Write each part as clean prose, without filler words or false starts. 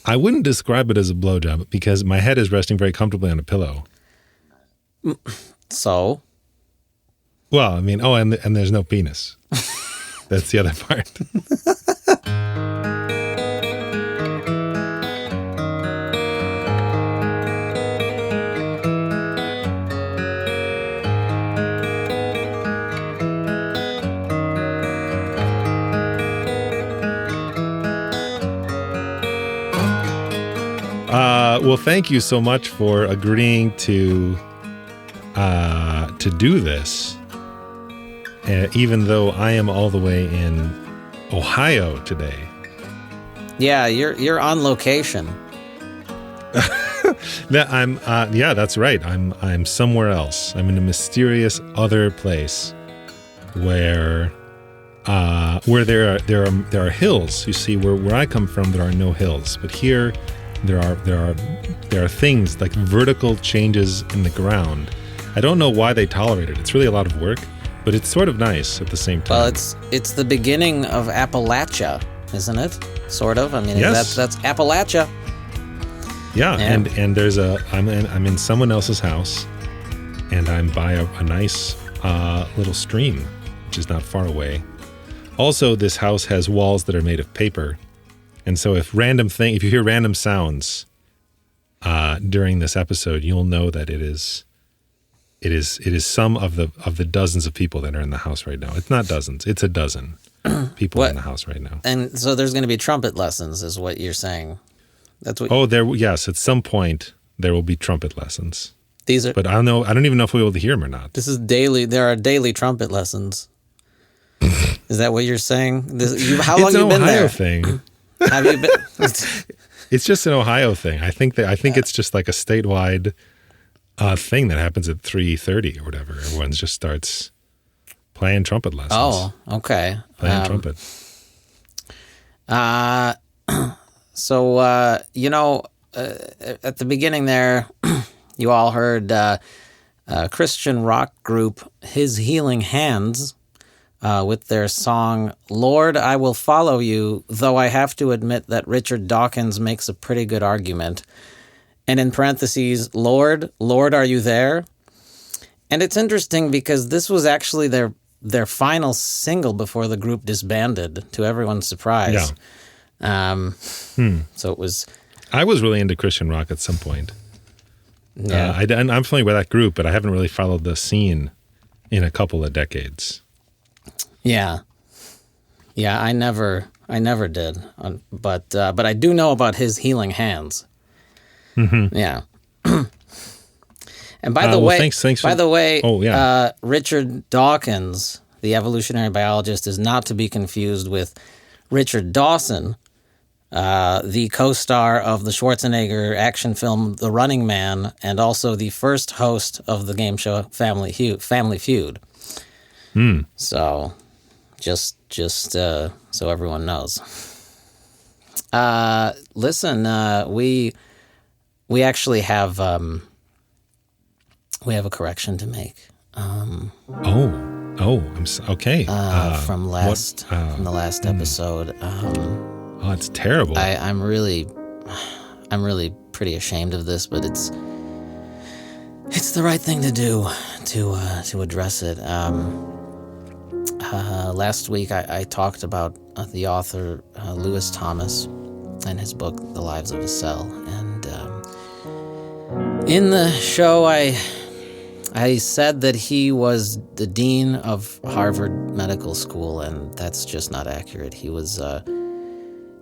I wouldn't describe it as a blowjob because my head is resting very comfortably on a pillow. So? Well, I mean, and there's no penis. That's the other part. Well, thank you so much for agreeing to do this. Even though I am all the way in Ohio today. Yeah, you're on location. That's right. I'm somewhere else. I'm in a mysterious other place where there are hills. You see, where I come from, there are no hills, but here there are things like vertical changes in the ground. I don't know why they tolerate it. It's really a lot of work, but it's sort of nice at the same time. Well, it's the beginning of Appalachia, isn't it? Sort of. I mean, yes. that's Appalachia. Yeah, and I'm in someone else's house, and I'm by a nice little stream, which is not far away. Also, this house has walls that are made of paper, and so if you hear random sounds during this episode, you'll know that it is some of the dozens of people that are in the house right now. It's not dozens; it's a dozen people in the house right now. And so there's going to be trumpet lessons, is what you're saying. That's what. Yes. At some point, there will be trumpet lessons. These are, but I don't even know if we'll be able to hear them or not. This is daily. There are daily trumpet lessons. Is that what you're saying? How long have you been there? It's an Ohio thing. Have you been? It's just an Ohio thing. I think it's just like a statewide thing that happens at 3:30 or whatever. Everyone just starts playing trumpet lessons. Oh, okay. Playing trumpet. So, at the beginning there, you all heard Christian rock group His Healing Hands with their song, Lord, I Will Follow You, though I have to admit that Richard Dawkins makes a pretty good argument. And in parentheses, Lord, are you there? And it's interesting because this was actually their final single before the group disbanded, to everyone's surprise. Yeah. So it was... I was really into Christian rock at some point. Yeah. I'm familiar with that group, but I haven't really followed the scene in a couple of decades. Yeah. Yeah, I never did. But I do know about His Healing Hands. Mm-hmm. Yeah. And by the way, thanks Richard Dawkins, the evolutionary biologist, is not to be confused with Richard Dawson, the co-star of the Schwarzenegger action film The Running Man, and also the first host of the game show Family Feud. So, just so everyone knows. Listen, we actually have a correction to make. Okay. From the last episode. It's terrible. I'm really pretty ashamed of this, but it's the right thing to do to address it. Last week I talked about the author Lewis Thomas and his book The Lives of a Cell, and in the show I said that he was the dean of Harvard Medical School, and that's just not accurate. He was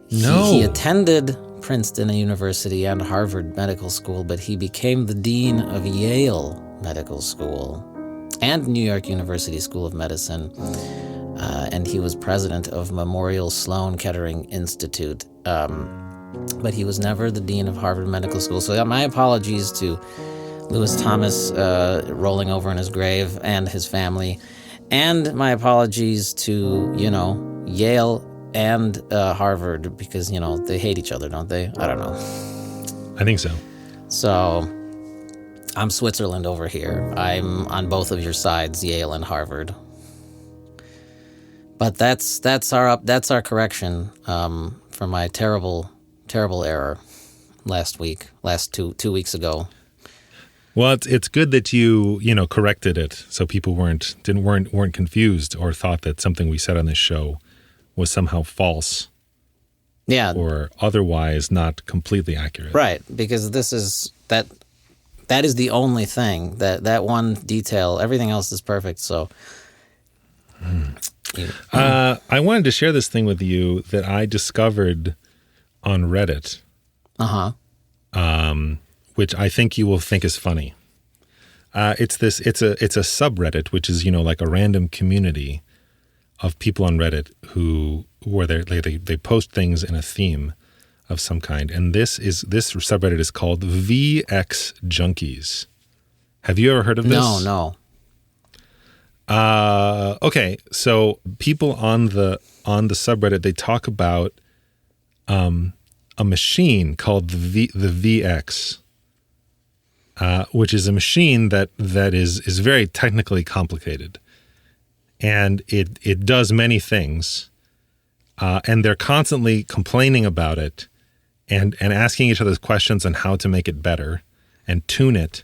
he attended Princeton University and Harvard Medical School, but he became the dean of Yale Medical School and New York University School of Medicine, and he was president of Memorial Sloan Kettering Institute, but he was never the dean of Harvard Medical School. So my apologies to Lewis Thomas rolling over in his grave and his family, and my apologies to, Yale and Harvard, because, they hate each other, don't they? I don't know. I think so. So I'm Switzerland over here. I'm on both of your sides, Yale and Harvard. But that's our correction for my terrible terrible error last two weeks ago. Well, it's good that you corrected it so people weren't confused or thought that something we said on this show was somehow false. Yeah. Or otherwise not completely accurate. Right, because that is the only thing, that one detail. Everything else is perfect, so. I wanted to share this thing with you that I discovered on Reddit. Which I think you will think is funny. It's a subreddit, which is, like a random community of people on Reddit where they post things in a theme of some kind. And this subreddit is called VX Junkies. Have you ever heard of this? No. Okay, so people on the subreddit, they talk about a machine called the VX, which is a machine that is very technically complicated, and it does many things, and they're constantly complaining about it, and asking each other questions on how to make it better and tune it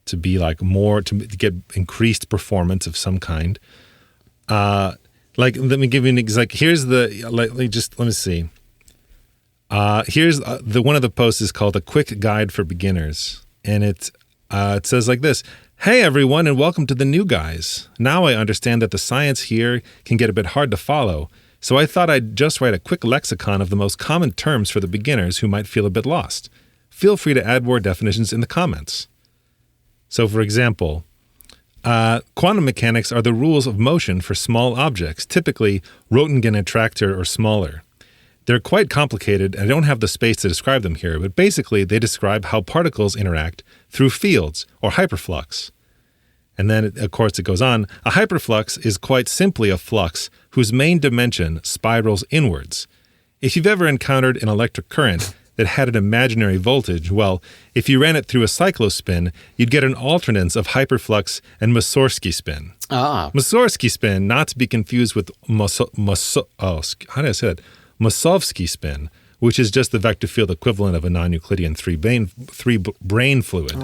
to be like more to get increased performance of some kind. Let me give you an example. Here's let me see. Here's one of the posts is called "A Quick Guide for Beginners," and it says like this: "Hey everyone, and welcome to the new guys. Now I understand that the science here can get a bit hard to follow, so I thought I'd just write a quick lexicon of the most common terms for the beginners who might feel a bit lost. Feel free to add more definitions in the comments." So, for example, quantum mechanics are the rules of motion for small objects, typically Röntgen attractor or smaller. They're quite complicated, and I don't have the space to describe them here, but basically they describe how particles interact through fields or hyperflux. And then, of course, it goes on. A hyperflux is quite simply a flux whose main dimension spirals inwards. If you've ever encountered an electric current that had an imaginary voltage, well, if you ran it through a cyclospin, you'd get an alternance of hyperflux and Mussorgsky spin. Mussorgsky spin, not to be confused with Mossovsky spin, which is just the vector field equivalent of a non-Euclidean three-brane fluid,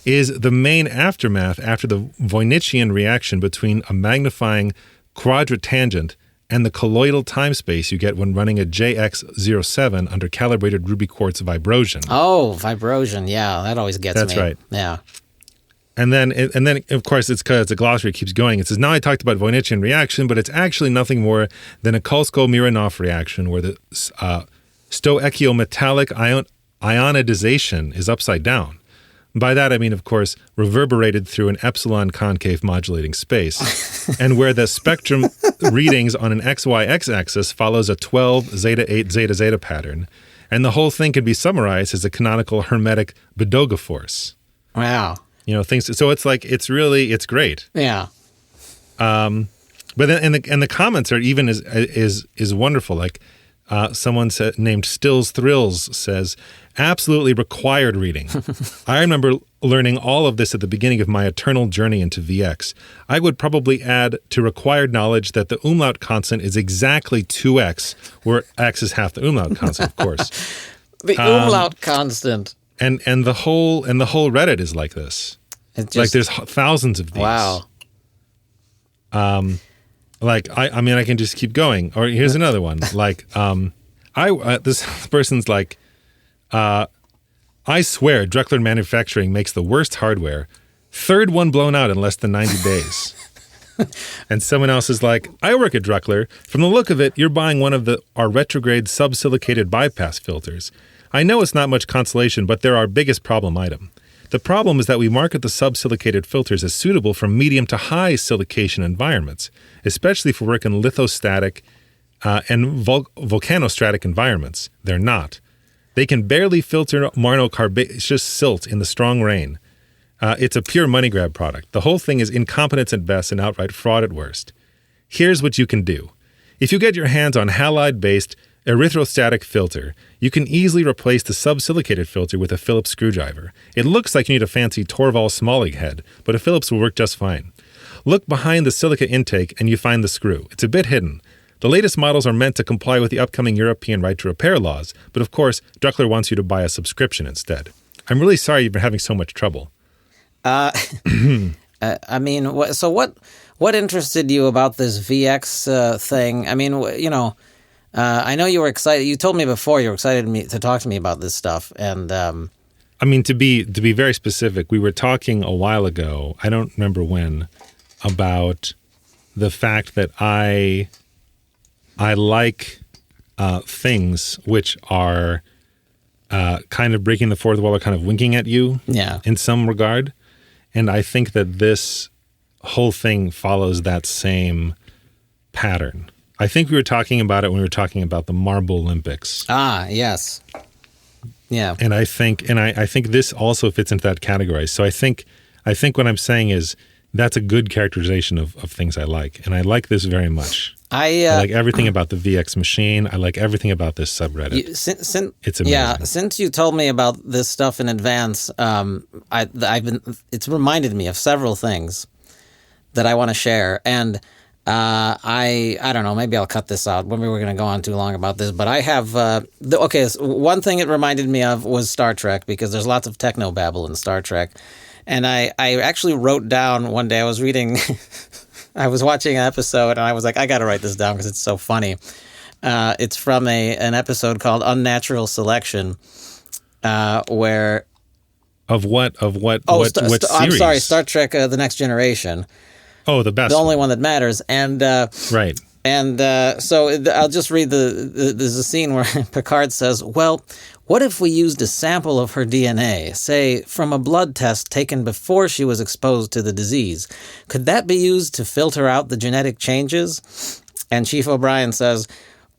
is the main aftermath after the Voynichian reaction between a magnifying quadratangent and the colloidal time space you get when running a JX07 under calibrated ruby quartz vibrosion. Oh, vibrosion, yeah, that always gets me. That's right. Yeah. And then, of course, it's because the glossary keeps going. It says, now I talked about Voynichian reaction, but it's actually nothing more than a Kolsko-Mironov reaction where the stoichiometallic ionization is upside down. By that, I mean, of course, reverberated through an epsilon concave modulating space, and where the spectrum readings on an XY x-axis follows a 12 zeta 8 zeta zeta pattern, and the whole thing could be summarized as a canonical hermetic Bedoga force. Wow. Things. So it's like it's great. Yeah. But then and the comments are even is wonderful. Like someone named Stills Thrills says, absolutely required reading. I remember learning all of this at the beginning of my eternal journey into VX. I would probably add to required knowledge that the umlaut constant is exactly 2x, where x is half the umlaut constant, of course. The umlaut constant. And the whole Reddit is like this. Like there's thousands of these. Wow. I mean I can just keep going. Or here's another one. Like this person's like, I swear Dreckler Manufacturing makes the worst hardware. Third one blown out in less than 90 days. And someone else is like, I work at Dreckler. From the look of it, you're buying one of our retrograde sub-silicated bypass filters. I know it's not much consolation, but they're our biggest problem item. The problem is that we market the sub-silicated filters as suitable for medium to high silication environments, especially for work in lithostatic and volcanostratic environments. They're not. They can barely filter marnocarbonaceous silt in the strong rain. It's a pure money grab product. The whole thing is incompetence at best and outright fraud at worst. Here's what you can do. If you get your hands on halide-based erythrostatic filter, you can easily replace the sub-silicated filter with a Phillips screwdriver. It looks like you need a fancy Torvald Smalling head, but a Phillips will work just fine. Look behind the silica intake and you find the screw. It's a bit hidden. The latest models are meant to comply with the upcoming European right to repair laws, but of course, Druckler wants you to buy a subscription instead. I'm really sorry you've been having so much trouble. I mean, what interested you about this VX thing? I mean, I know you were excited. You told me before you were excited to talk to me about this stuff, and I mean, to be very specific, we were talking a while ago. I don't remember when, about the fact that I like things which are kind of breaking the fourth wall or kind of winking at you, in some regard. And I think that this whole thing follows that same pattern. I think we were talking about it when we were talking about the Marble Olympics. Ah, yes. Yeah. And I think this also fits into that category. So I think what I'm saying is that's a good characterization of things I like. And I like this very much. I like everything about the VX machine. I like everything about this subreddit. It's amazing. Yeah, since you told me about this stuff in advance, it's reminded me of several things that I want to share. And I don't know, maybe I'll cut this out. Maybe we're going to go on too long about this. But I have, so one thing it reminded me of was Star Trek, because there's lots of technobabble in Star Trek. And I actually wrote down one day, I was reading... I was watching an episode, and I was like, I got to write this down because it's so funny. It's from an episode called Unnatural Selection, where... Of what series? I'm sorry, Star Trek The Next Generation. Oh, the best. The only one that matters. And right. And so I'll just read there's a scene where Picard says, well, what if we used a sample of her DNA, say, from a blood test taken before she was exposed to the disease? Could that be used to filter out the genetic changes? And Chief O'Brien says,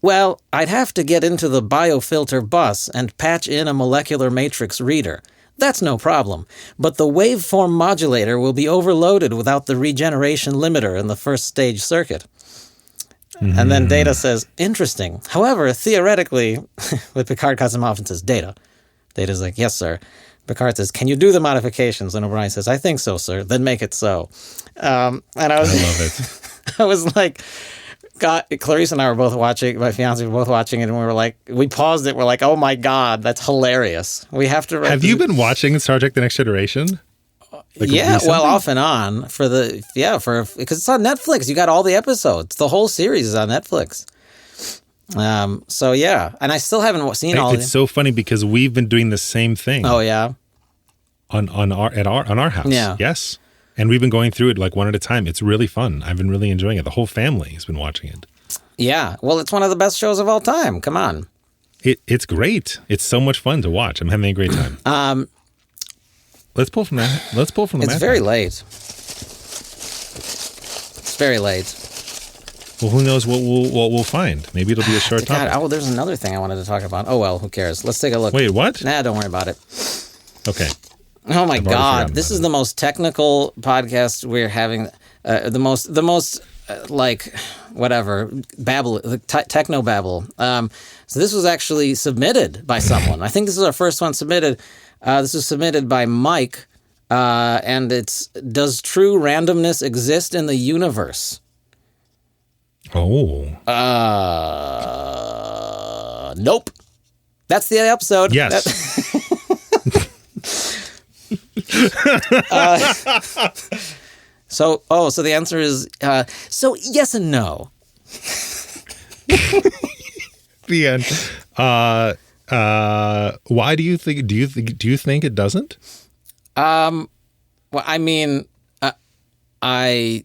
well, I'd have to get into the biofilter bus and patch in a molecular matrix reader. That's no problem. But the waveform modulator will be overloaded without the regeneration limiter in the first stage circuit. Mm-hmm. And then Data says, interesting. However, theoretically, with Picard cuts him off and says, Data's like, yes, sir. Picard says, can you do the modifications? And O'Brien says, I think so, sir. Then make it so. And I love it. I was like, God, Clarice and I were both watching, my fiance were both watching it, and we were like, we paused it. We're like, oh my God, that's hilarious. We have to. Have you been watching Star Trek: The Next Generation? Recently? Well, off and on because it's on Netflix. You got all the episodes. The whole series is on Netflix. So yeah, and I still haven't seen all. It's so funny because we've been doing the same thing. Oh yeah, on our house. Yeah. Yes, and we've been going through it like one at a time. It's really fun. I've been really enjoying it. The whole family has been watching it. Yeah, well, it's one of the best shows of all time. Come on, it's great. It's so much fun to watch. I'm having a great time. Let's pull from that. It's very late. It's very late. Well, who knows what we'll find? Maybe it'll be a short topic. Oh, there's another thing I wanted to talk about. Oh well, who cares? Let's take a look. Wait, what? Nah, don't worry about it. Okay. Oh my God, this is the most technical podcast we're having. The most like whatever babble, Technobabble. So this was actually submitted by someone. I think this is our first one submitted. This was submitted by Mike, and it's, does true randomness exist in the universe? Oh. Nope. That's the episode. Yes. So the answer is, so yes and no. The end. Why do you think it doesn't? Well, I mean, I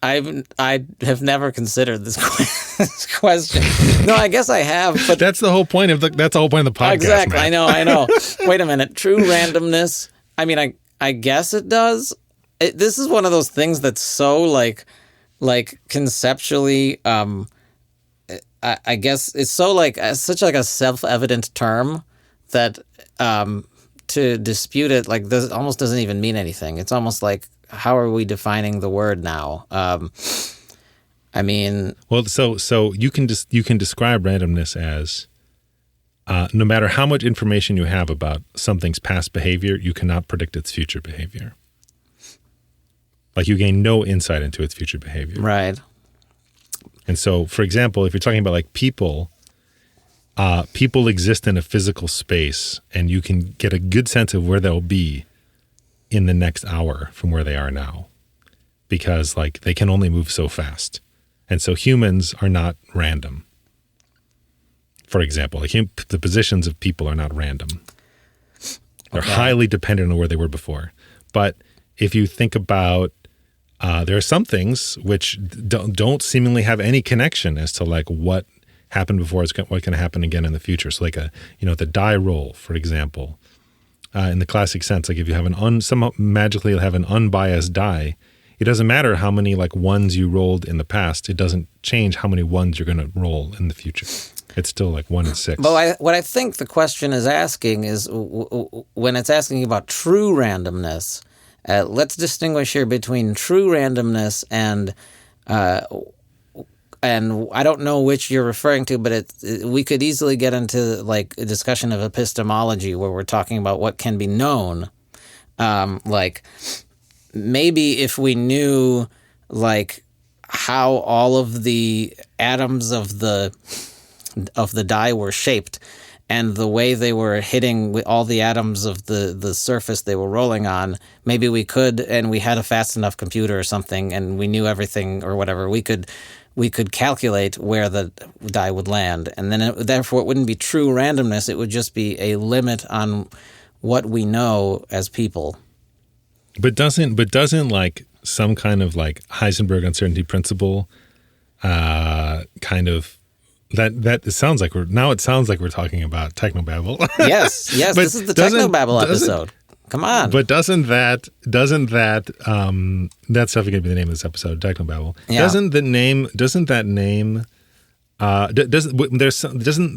have never considered this question. No, I guess I have, but that's the whole point of the podcast. Exactly. Man. I know. Wait a minute. True randomness. I mean, I guess it does. This is one of those things that's so like conceptually, I guess it's so such a self-evident term that to dispute it this almost doesn't even mean anything. It's almost like, how are we defining the word now? I mean, well, so you can describe randomness as no matter how much information you have about something's past behavior, you cannot predict its future behavior. Like you gain no insight into its future behavior. Right. And so, for example, if you're talking about like people exist in a physical space, and you can get a good sense of where they'll be in the next hour from where they are now, because like they can only move so fast. And so humans are not random. For example, like the positions of people are not random. They're highly dependent on where they were before. But if you think about, there are some things which don't seemingly have any connection as to like what happened before is what can happen again in the future. So like the die roll, for example, in the classic sense, like if you have somehow magically you'll have an unbiased die, it doesn't matter how many like ones you rolled in the past. It doesn't change how many ones you're going to roll in the future. It's still like 1 in 6. But what I think the question is asking is when it's asking about true randomness, let's distinguish here between true randomness and I don't know which you're referring to, but we could easily get into like a discussion of epistemology where we're talking about what can be known. Like maybe if we knew like how all of the atoms of the die were shaped and the way they were hitting with all the atoms of the surface they were rolling on, maybe we could, and we had a fast enough computer or something and we knew everything or whatever, we could calculate where the die would land. And then therefore it wouldn't be true randomness, it would just be a limit on what we know as people. But doesn't like some kind of like Heisenberg uncertainty principle kind of that it sounds like we're talking about Technobabble. Yes, this is the Technobabble episode. Come on. But doesn't that that's definitely gonna be the name of this episode, Technobabble. Yeah. Doesn't the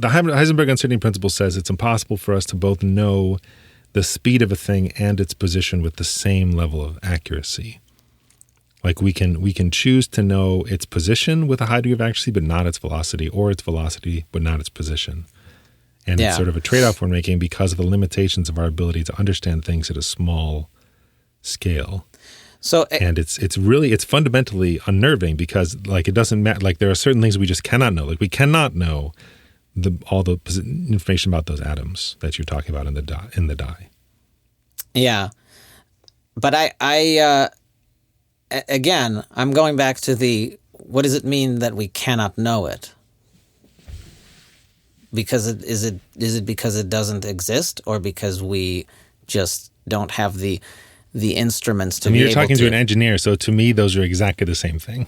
Heisenberg uncertainty principle says it's impossible for us to both know the speed of a thing and its position with the same level of accuracy. Like we can choose to know its position with a high degree of accuracy, but not its velocity, or its velocity, but not its position. And it's sort of a trade-off we're making because of the limitations of our ability to understand things at a small scale. So, and it's fundamentally unnerving because like it doesn't matter. Like there are certain things we just cannot know. Like we cannot know all the information about those atoms that you're talking about in the die. Yeah, but I again, I'm going back to what does it mean that we cannot know it? Because is it because it doesn't exist, or because we just don't have the instruments to be able to? You're talking to an engineer, so to me, those are exactly the same thing.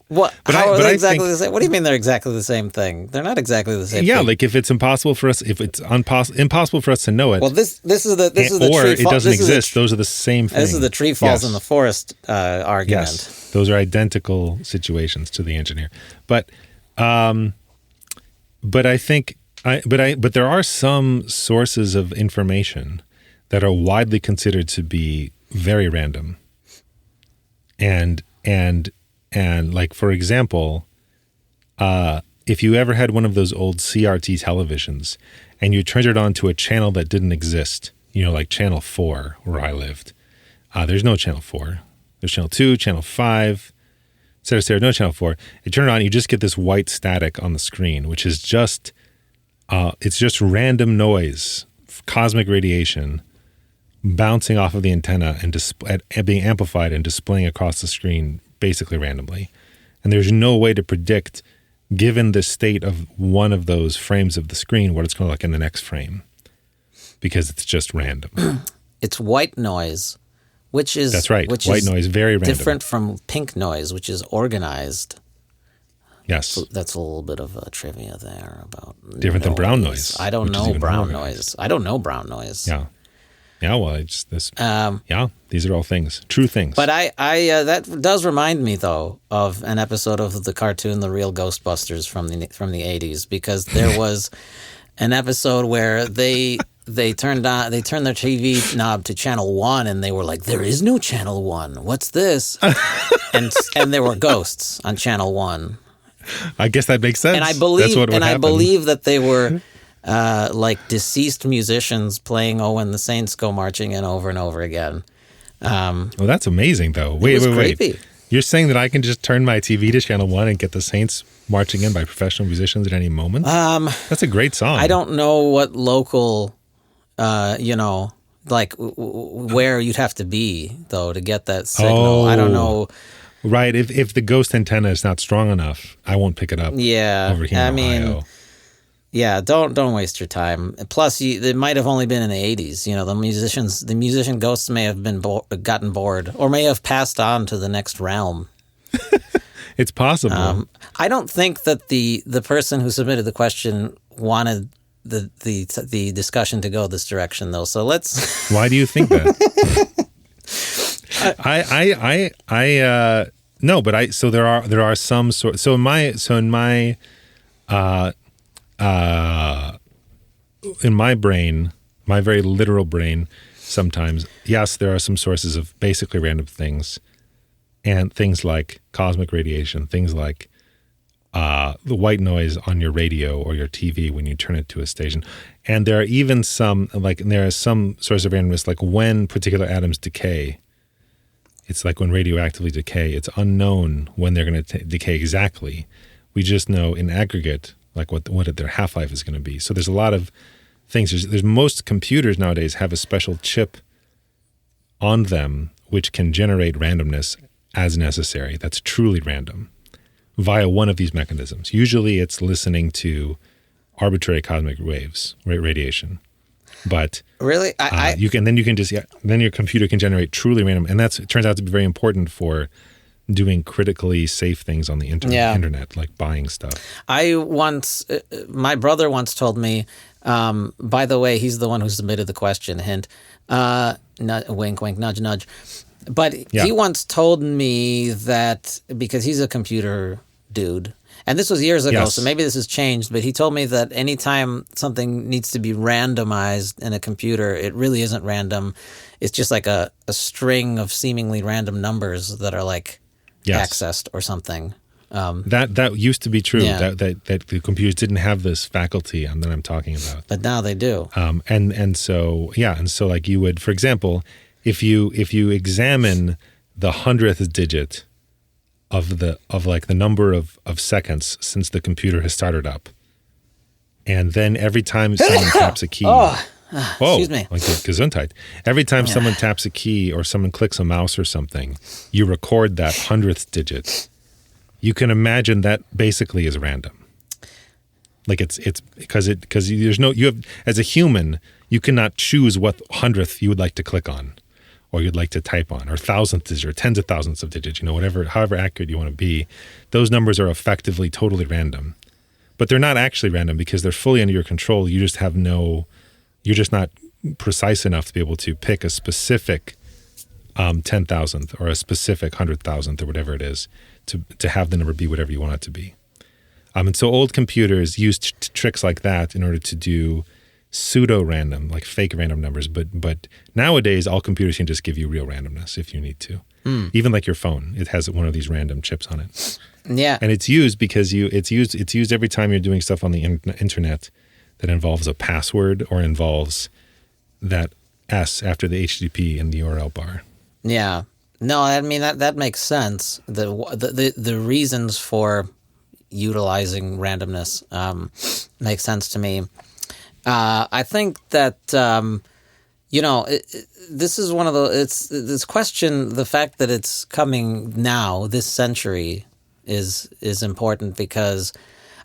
What? How are they exactly the same? What do you mean they're exactly the same thing? They're not exactly the same thing. Yeah, like if it's impossible for us, impossible for us to know it. Well, this is the or tree it doesn't exist. Those are the same thing. This is the tree falls in the forest argument. Yes, those are identical situations to the engineer. But I think but there are some sources of information that are widely considered to be very random. And like, for example, if you ever had one of those old CRT televisions and you turned it on to a channel that didn't exist, like channel 4 where I lived, there's no channel 4. There's channel 2, channel 5, et cetera, no channel 4. You turn it on, you just get this white static on the screen, which is just, it's just random noise, cosmic radiation, bouncing off of the antenna and being amplified and displaying across the screen basically randomly. And there's no way to predict, given the state of one of those frames of the screen, what it's going to look like in the next frame, because it's just random. It's white noise, which is... That's right, white noise, very random. Different from pink noise, which is organized. Yes. So that's a little bit of a trivia there about different than brown noise. I don't know brown noise. I don't know brown noise. Yeah. Yeah, well, it's this. These are all things, true things. But I that does remind me though of an episode of the cartoon The Real Ghostbusters from the 80s, because there was an episode where they turned their TV knob to channel 1 and they were like, there is no channel 1. What's this? and there were ghosts on channel 1. I guess that makes sense. And I believe that they were like deceased musicians playing "Oh When the Saints Go Marching In" over and over again. Well, that's amazing, though. Wait. Creepy. You're saying that I can just turn my TV to channel 1 and get the Saints marching in by professional musicians at any moment? That's a great song. I don't know what local, like where you'd have to be, though, to get that signal. I don't know. Right. If the ghost antenna is not strong enough, I won't pick it up over here in Ohio. Yeah, don't waste your time. Plus, it might have only been in the 80s. The musician ghosts may have been gotten bored or may have passed on to the next realm. It's possible. I don't think that the person who submitted the question wanted the discussion to go this direction, though. So let's. Why do you think that? No, but so there are some sort. So in my brain, my very literal brain, sometimes, yes, there are some sources of basically random things, and things like cosmic radiation, things like the white noise on your radio or your TV when you turn it to a station. And there are even some source of randomness, like when particular atoms decay. It's like when radioactively decay, it's unknown when they're going to decay exactly. We just know in aggregate, like what their half-life is going to be. So there's a lot of things. There's most computers nowadays have a special chip on them which can generate randomness as necessary. That's truly random via one of these mechanisms. Usually it's listening to arbitrary cosmic waves, radiation. But really, then your computer can generate truly random, and it turns out to be very important for doing critically safe things on the internet, like buying stuff. My brother once told me, by the way, he's the one who submitted the question, hint, wink, wink, nudge, nudge. But he once told me that, because he's a computer dude, and this was years ago, so maybe this has changed, but he told me that anytime something needs to be randomized in a computer, it really isn't random. It's just like a string of seemingly random numbers that are like accessed or something. That used to be true. That the computers didn't have this faculty that I'm talking about. But now they do. And so like you would, for example, if you examine the 100th digit of the number of seconds since the computer has started up, and then every time someone taps a key. Excuse me. Like Gesundheit. Every time someone taps a key or someone clicks a mouse or something, you record that 100th digit. You can imagine that basically is random. Like it's because there's you have, as a human, you cannot choose what 100th you would like to click on, or you'd like to type on, or thousandth digit, or tens of thousands of digits, however accurate you want to be. Those numbers are effectively totally random. But they're not actually random because they're fully under your control. You're just not precise enough to be able to pick a specific 10,000th or a specific 100,000th or whatever it is to have the number be whatever you want it to be. And so old computers used tricks like that in order to do pseudo-random, like fake random numbers. But nowadays, all computers can just give you real randomness if you need to. Even like your phone, it has one of these random chips on it. Yeah, and it's used because it's used every time you're doing stuff on the internet that involves a password or involves that S after the HTTP in the URL bar. Yeah. No, I mean, that makes sense. The reasons for utilizing randomness make sense to me. I think that, this is one of this question, the fact that it's coming now, this century, is important because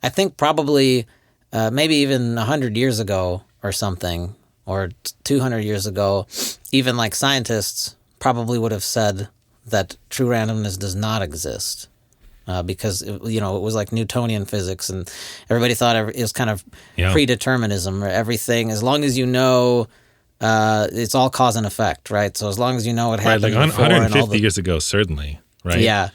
I think probably maybe even 100 years ago or something, or 200 years ago, even like scientists probably would have said that true randomness does not exist because, it was like Newtonian physics and everybody thought it was kind of predeterminism or everything. As long as you know, it's all cause and effect, right? So as long as you know what happened like before 150 years ago, certainly, right? Yeah.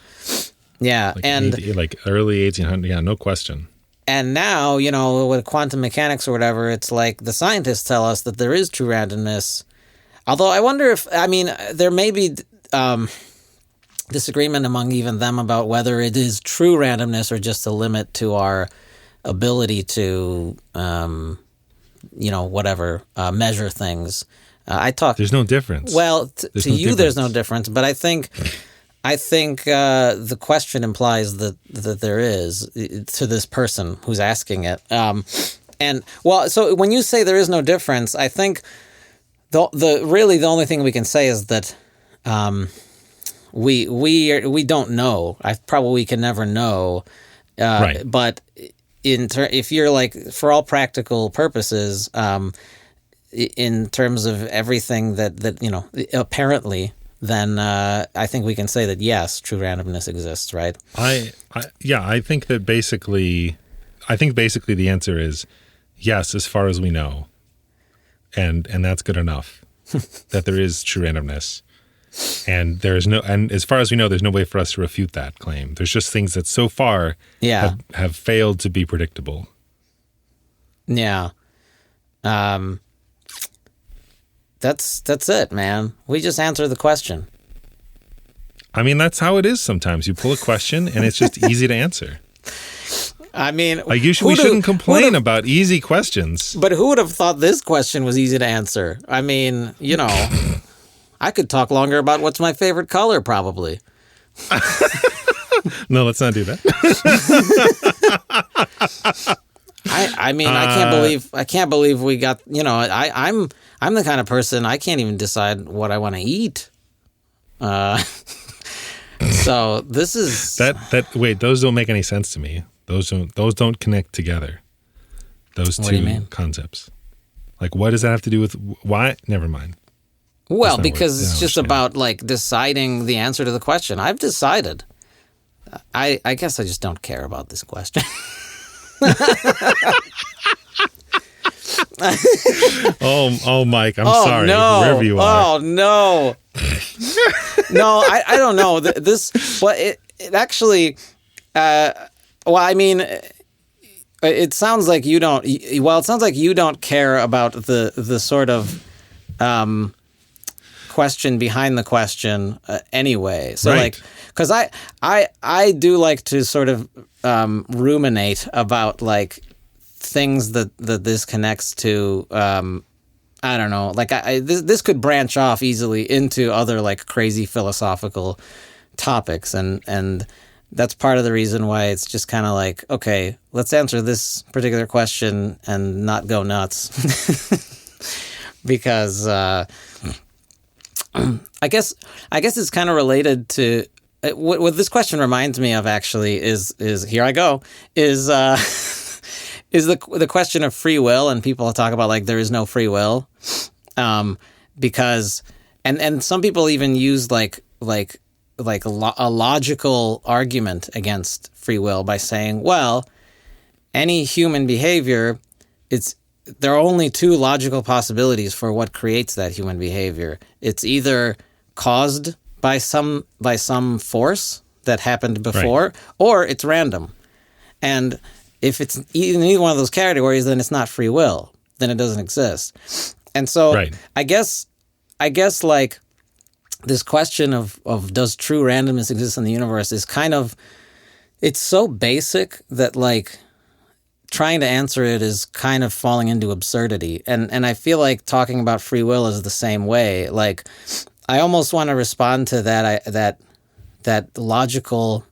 Yeah. Like early 1800s, no question. And now, with quantum mechanics or whatever, it's like the scientists tell us that there is true randomness. Although I wonder there may be disagreement among even them about whether it is true randomness or just a limit to our ability to, measure things. There's no difference. Well, to you, there's no difference. But I think I think the question implies that there is to this person who's asking it. And well, so when you say there is no difference, I think the only thing we can say is that we don't know. We can never know. Right. But if you're like, for all practical purposes, in terms of everything that apparently, then I think we can say that yes, true randomness exists, right? I think basically the answer is yes, as far as we know, and that's good enough. That there is true randomness, and as far as we know, there's no way for us to refute that claim. There's just things that so far have failed to be predictable. Yeah. That's it, man. We just answer the question. I mean, that's how it is sometimes. You pull a question, and it's just easy to answer. I mean, we shouldn't complain about easy questions. But who would have thought this question was easy to answer? I mean, I could talk longer about what's my favorite color, probably. No, let's not do that. I can't believe we got. I'm the kind of person, I can't even decide what I want to eat. So this is wait, those don't make any sense to me. Those don't connect together. Those two concepts. Like, what does that have to do with why? Never mind. Well, because it's just about like deciding the answer to the question. I've decided. I guess I just don't care about this question. Oh, Mike, I'm sorry. No. Wherever you are. Oh no. No, I don't know. It actually. Well, I mean, it sounds like you don't. Well, it sounds like you don't care about the sort of question behind the question anyway. So, right. Like, because I do like to sort of ruminate about like things that this connects to. I don't know. Like, this could branch off easily into other like crazy philosophical topics, and that's part of the reason why it's just kind of like, okay, let's answer this particular question and not go nuts. Because I guess it's kind of related to what this question reminds me of. Actually, is here I go is the question of free will, and people talk about like there is no free will, because and some people even use like a logical argument against free will by saying, well, any human behavior, there are only two logical possibilities for what creates that human behavior. It's either caused by some force that happened before, right, or it's random. And if it's in either one of those categories, then it's not free will. Then it doesn't exist. And so right. I guess like this question of does true randomness exist in the universe is kind of, it's so basic that like trying to answer it is kind of falling into absurdity. And I feel like talking about free will is the same way. Like, I almost want to respond to that logical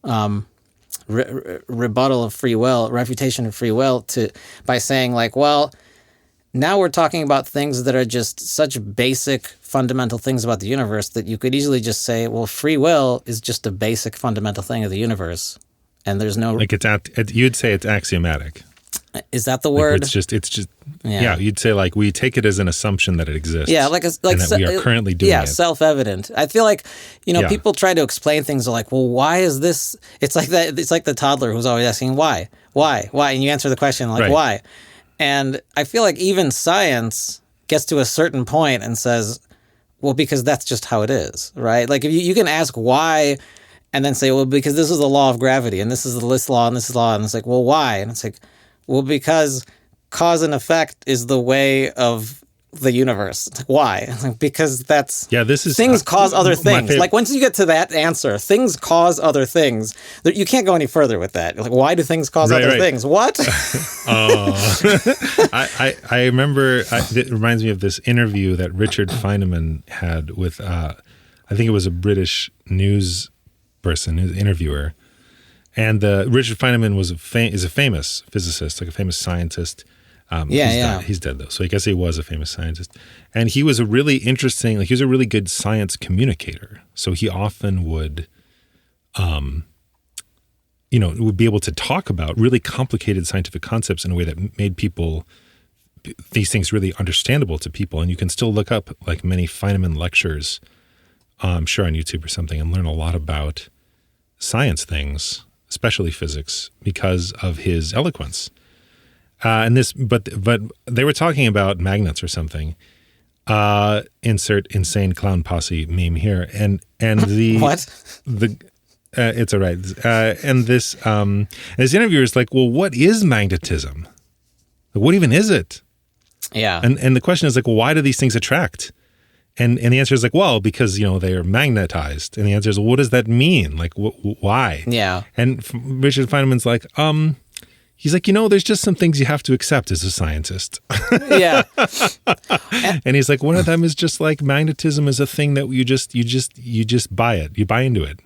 rebuttal of free will, refutation of free will, by saying like, well, now we're talking about things that are just such basic, fundamental things about the universe that you could easily just say, well, free will is just a basic, fundamental thing of the universe, and there's no like you'd say it's axiomatic. Is that the word? It's just yeah. You'd say like we take it as an assumption that it exists. Yeah, like and that we are currently doing it. Yeah, self-evident. I feel like people try to explain things like, well, why is this? It's like that. It's like the toddler who's always asking why, and you answer the question like right. Why. And I feel like even science gets to a certain point and says, well, because that's just how it is, right? Like if you can ask why and then say, well, because this is the law of gravity and this is this law and this is law. And it's like, well, why? And it's like, well, because cause and effect is the way of the universe. It's like, why? It's like, because that's... Yeah, this is... Things cause other things. Like, once you get to that answer, things cause other things. You can't go any further with that. Like, why do things cause other things? What? I remember... it reminds me of this interview that Richard Feynman had with... I think it was a British news person, his interviewer. And Richard Feynman is a famous physicist, like a famous scientist. He's dead though, so I guess he was a famous scientist. And he was a really interesting, like he was a really good science communicator. So he often would, would be able to talk about really complicated scientific concepts in a way that made these things really understandable to people. And you can still look up like many Feynman lectures, I'm sure on YouTube or something, and learn a lot about science things, especially physics, because of his eloquence. But they were talking about magnets or something. Insert insane clown posse meme here, and the what? It's all right. And this interviewer is like, well, what is magnetism? Like, what even is it? Yeah. And the question is like, well, why do these things attract? And the answer is like, well, because, they are magnetized. And the answer is, well, what does that mean? Like, why? Yeah. And Richard Feynman's like, he's like, there's just some things you have to accept as a scientist. Yeah. And he's like, one of them is just like magnetism is a thing that you just buy it. You buy into it.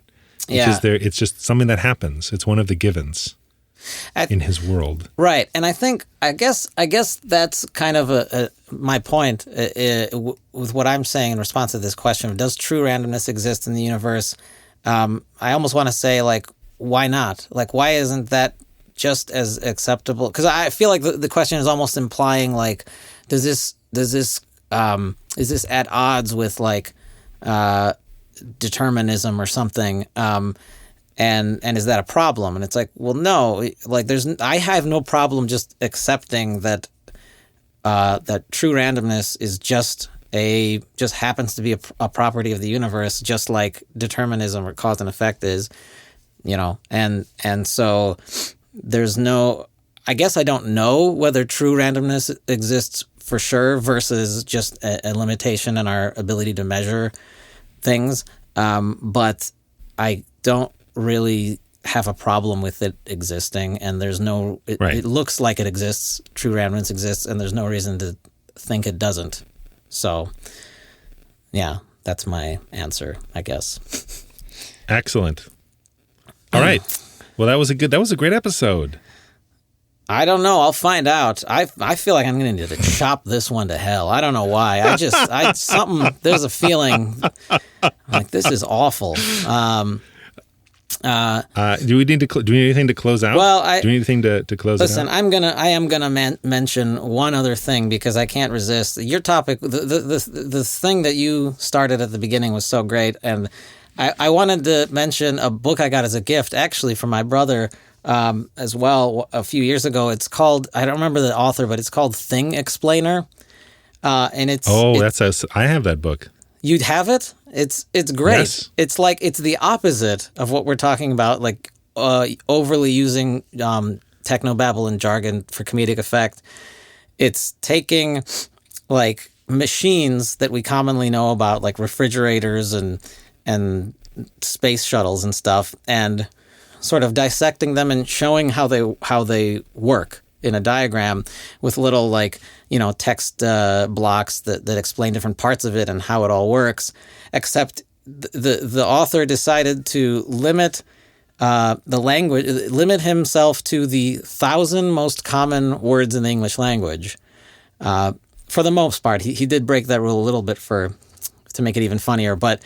Yeah. It's just something that happens. It's one of the givens in his world. Right. And I guess that's kind of my point with what I'm saying in response to this question. Does true randomness exist in the universe? I almost want to say, like, why not? Like, why isn't that just as acceptable? Because I feel like the question is almost implying, like, is this at odds with, like, determinism or something? And is that a problem? And it's like, well, no. Like, I have no problem just accepting that that true randomness is just happens to be a property of the universe, just like determinism or cause and effect is, and so there's no. I guess I don't know whether true randomness exists for sure versus just a limitation in our ability to measure things, but I don't really have a problem with it existing, and there's no it looks like it exists, true randomness exists, and there's no reason to think it doesn't. So yeah, that's my answer, I guess. Excellent. All right, well, that was a great episode. I don't know. I'll find out. I feel like I'm going to need to chop this one to hell. I don't know why. There's a feeling like this is awful. Do we need anything to close out? Well, do we need anything to close it out? Listen, I am gonna mention one other thing because I can't resist. Your topic, the thing that you started at the beginning was so great, and I wanted to mention a book I got as a gift, actually, from my brother. As well, a few years ago. It's called, I don't remember the author, but it's called Thing Explainer. And I have that book. You'd have it? It's great. Yes. It's the opposite of what we're talking about, like overly using technobabble and jargon for comedic effect. It's taking like machines that we commonly know about, like refrigerators and space shuttles and stuff, and sort of dissecting them and showing how they work in a diagram with little, like, text blocks that explain different parts of it and how it all works. Except the author decided to limit the language, limit himself to the 1,000 most common words in the English language. For the most part, he did break that rule a little bit to make it even funnier, but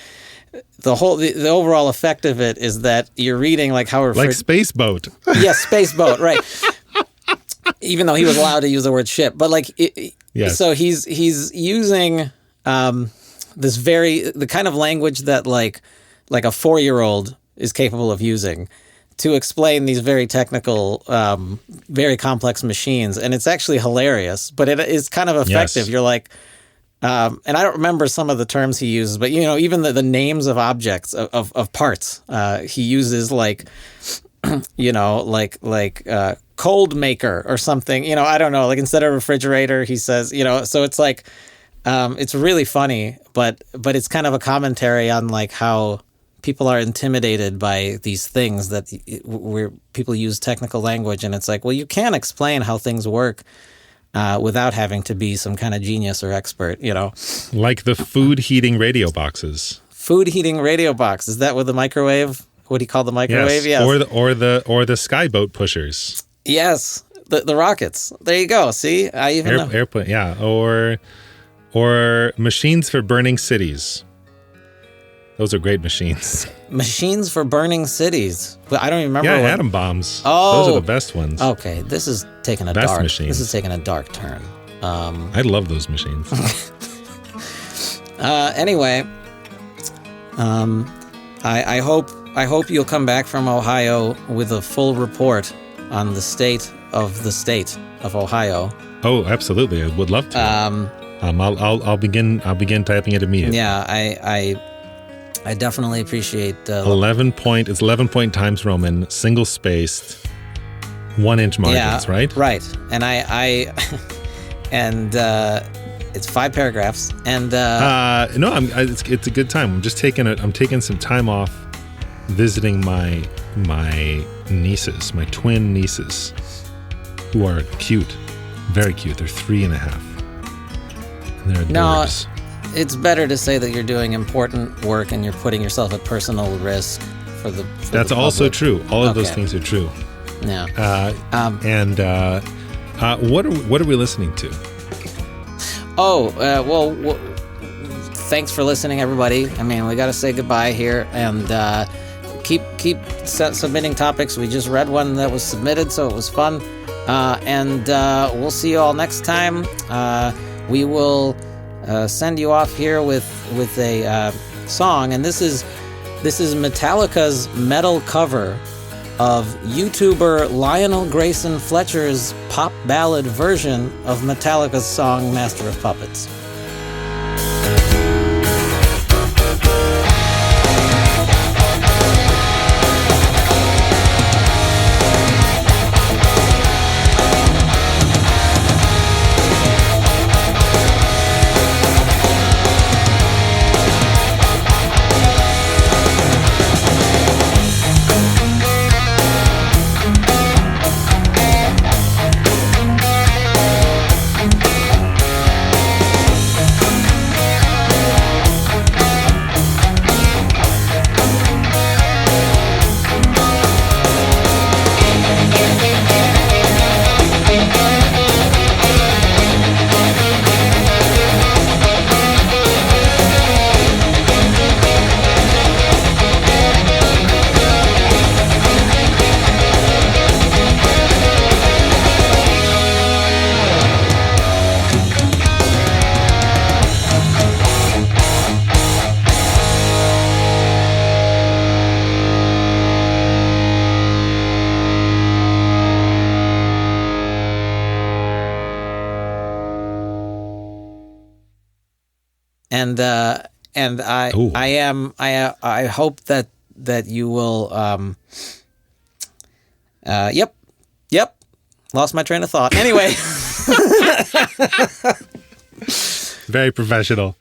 the overall effect of it is that you're reading like how like space boat. Yes, space boat, right? Even though he was allowed to use the word ship, but like, yes. So he's using the kind of language that like a 4-year-old is capable of using to explain these very technical, very complex machines, and it's actually hilarious. But it is kind of effective. Yes. You're like. And I don't remember some of the terms he uses, but even the names of objects of parts, he uses like cold maker or something. I don't know. Like instead of refrigerator, he says So it's like it's really funny, but it's kind of a commentary on like how people are intimidated by these things where people use technical language, and it's like, well, you can't explain how things work. Without having to be some kind of genius or expert, Like the food heating radio boxes. Food heating radio box. Is that with the microwave what do you call the microwave? Yes. Yes. Or the skyboat pushers. Yes. The rockets. There you go. See, I even know. Airplane. Yeah. Or machines for burning cities. Those are great machines. Machines for burning cities. But I don't even remember. Yeah, atom bombs. Oh, those are the best ones. Okay, this is taking a Best dark. machines. This is taking a dark turn. I love those machines. Anyway, I hope you'll come back from Ohio with a full report on the state of Ohio. Oh, absolutely! I would love to. I'll begin typing it immediately. Yeah, I definitely appreciate 11 point Times Roman, single spaced, 1 inch margins, right? Right. And I and it's 5 paragraphs. And no, it's a good time. I'm taking some time off visiting my nieces, my twin nieces, who are cute, very cute. They're 3.5. And they're adorbs. No, it's better to say that you're doing important work and you're putting yourself at personal risk for the. That's also true. All of those things are true. Yeah. What are we listening to? Well, thanks for listening, everybody. I mean, we got to say goodbye here, and keep submitting topics. We just read one that was submitted, so it was fun. And we'll see you all next time. We will send you off here with a song, and this is Metallica's metal cover of YouTuber Lionel Grayson Fletcher's pop ballad version of Metallica's song Master of Puppets. And I hope that you will yep lost my train of thought. Anyway. Very professional.